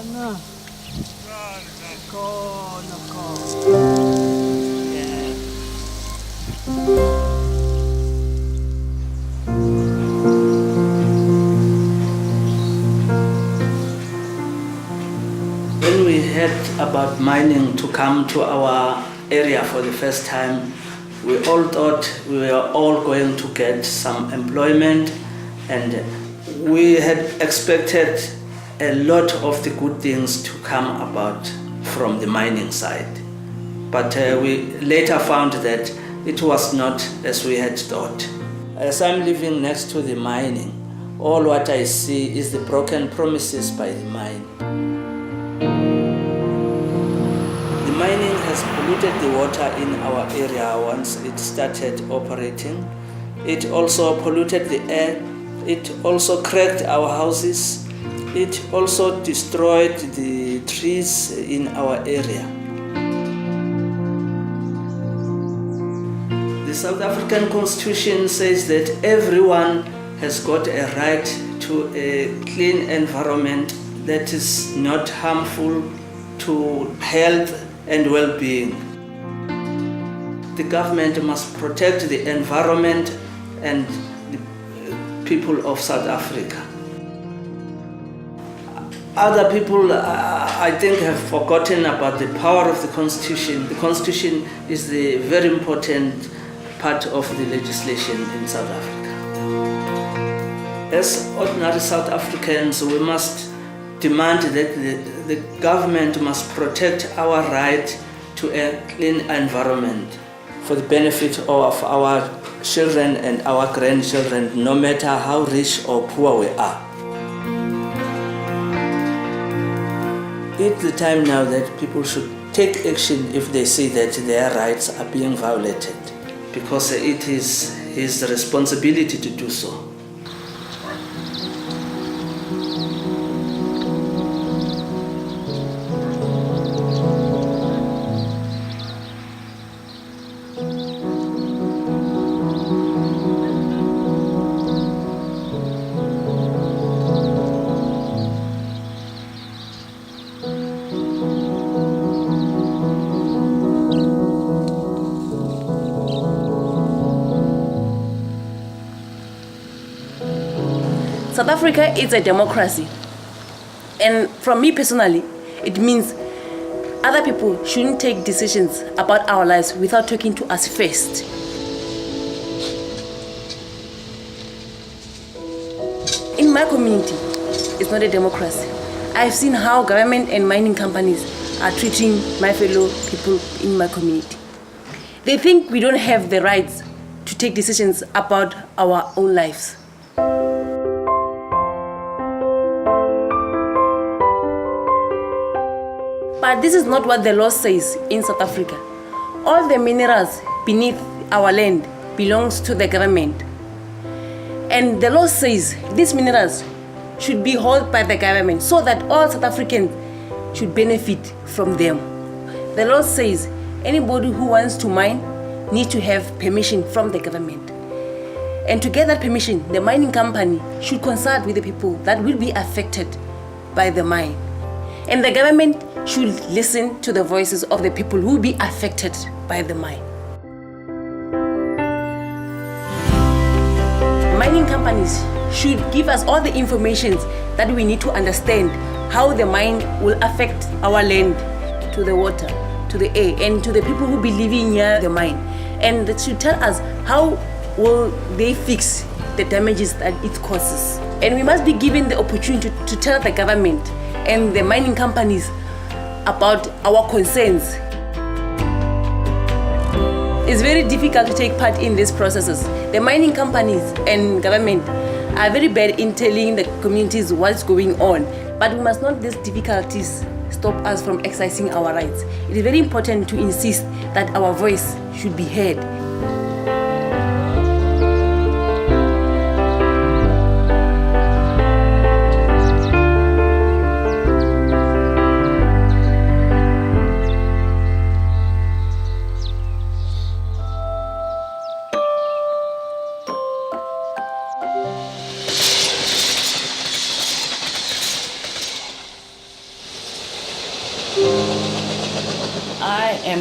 Sana. Nako. Yeah. When we heard about mining to come to our area for the first time, we all thought we were all going to get some employment, and we had expected a lot of the good things to come about from the mining side. But we later found that it was not as we had thought. As I'm living next to the mining, all what I see is the broken promises by the mine. The mining has polluted the water in our area once it started operating. It also polluted the air. It also cracked our houses. It also destroyed the trees in our area. The South African Constitution says that everyone has got a right to a clean environment that is not harmful to health and well-being. The government must protect the environment and the people of South Africa. Other people, I think, have forgotten about the power of the Constitution. The Constitution is the very important part of the legislation in South Africa. As ordinary South Africans, we must demand that the government must protect our right to a clean environment for the benefit of our children and our grandchildren, no matter how rich or poor we are. It's the time now that people should take action if they see that their rights are being violated, because it is his responsibility to do so. South Africa is a democracy, and from me personally, it means other people shouldn't take decisions about our lives without talking to us first. In my community, it's not a democracy. I've seen how government and mining companies are treating my fellow people in my community. They think we don't have the rights to take decisions about our own lives. But this is not what the law says in South Africa. All the minerals beneath our land belongs to the government. And the law says these minerals should be held by the government so that all South Africans should benefit from them. The law says anybody who wants to mine needs to have permission from the government. And to get that permission, the mining company should consult with the people that will be affected by the mine. And the government should listen to the voices of the people who will be affected by the mine. Mining companies should give us all the information that we need to understand how the mine will affect our land, to the water, to the air, and to the people who be living near the mine. And they should tell us how will they fix the damages that it causes. And we must be given the opportunity to tell the government and the mining companies about our concerns. It's very difficult to take part in these processes. The mining companies and government are very bad in telling the communities what's going on, but we must not let these difficulties stop us from exercising our rights. It is very important to insist that our voice should be heard.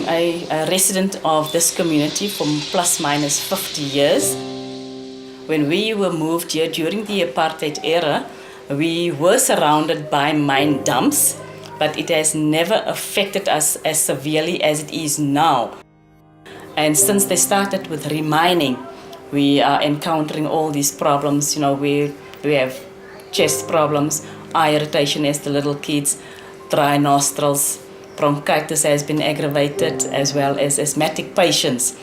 I'm a resident of this community for plus minus 50 years. When we were moved here during the apartheid era, we were surrounded by mine dumps, but it has never affected us as severely as it is now. And since they started with remining, we are encountering all these problems. We have chest problems, eye irritation as the little kids, dry nostrils, bronchitis has been aggravated, as well as asthmatic patients.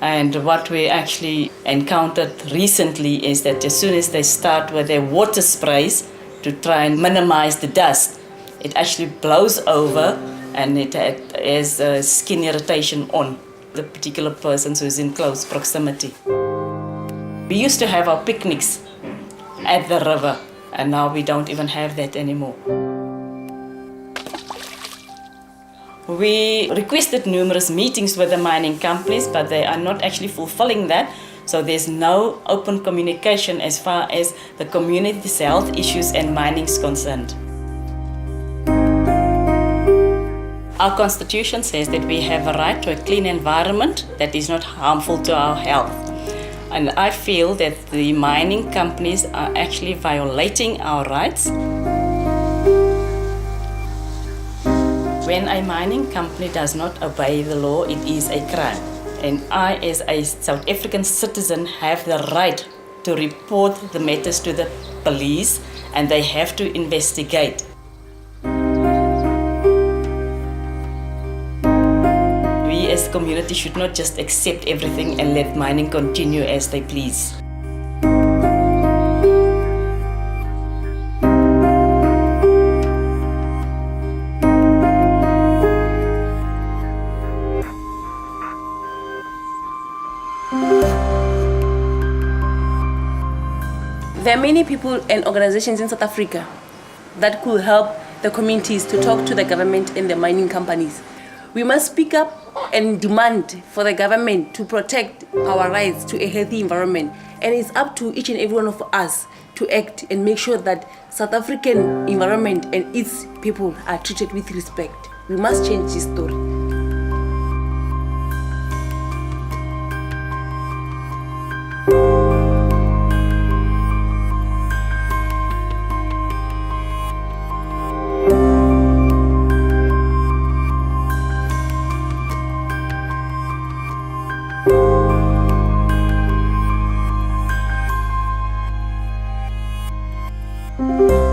And what we actually encountered recently is that as soon as they start with their water sprays to try and minimize the dust, it actually blows over and it has skin irritation on the particular person who's in close proximity. We used to have our picnics at the river, and now we don't even have that anymore. We requested numerous meetings with the mining companies, but they are not actually fulfilling that. So there's no open communication as far as the community's health issues and mining is concerned. Our constitution says that we have a right to a clean environment that is not harmful to our health. And I feel that the mining companies are actually violating our rights. When a mining company does not obey the law, it is a crime. And I, as a South African citizen, have the right to report the matters to the police, and they have to investigate. We as a community should not just accept everything and let mining continue as they please. There are many people and organizations in South Africa that could help the communities to talk to the government and the mining companies. We must speak up and demand for the government to protect our rights to a healthy environment. And it's up to each and every one of us to act and make sure that South African environment and its people are treated with respect. We must change this story. Thank you.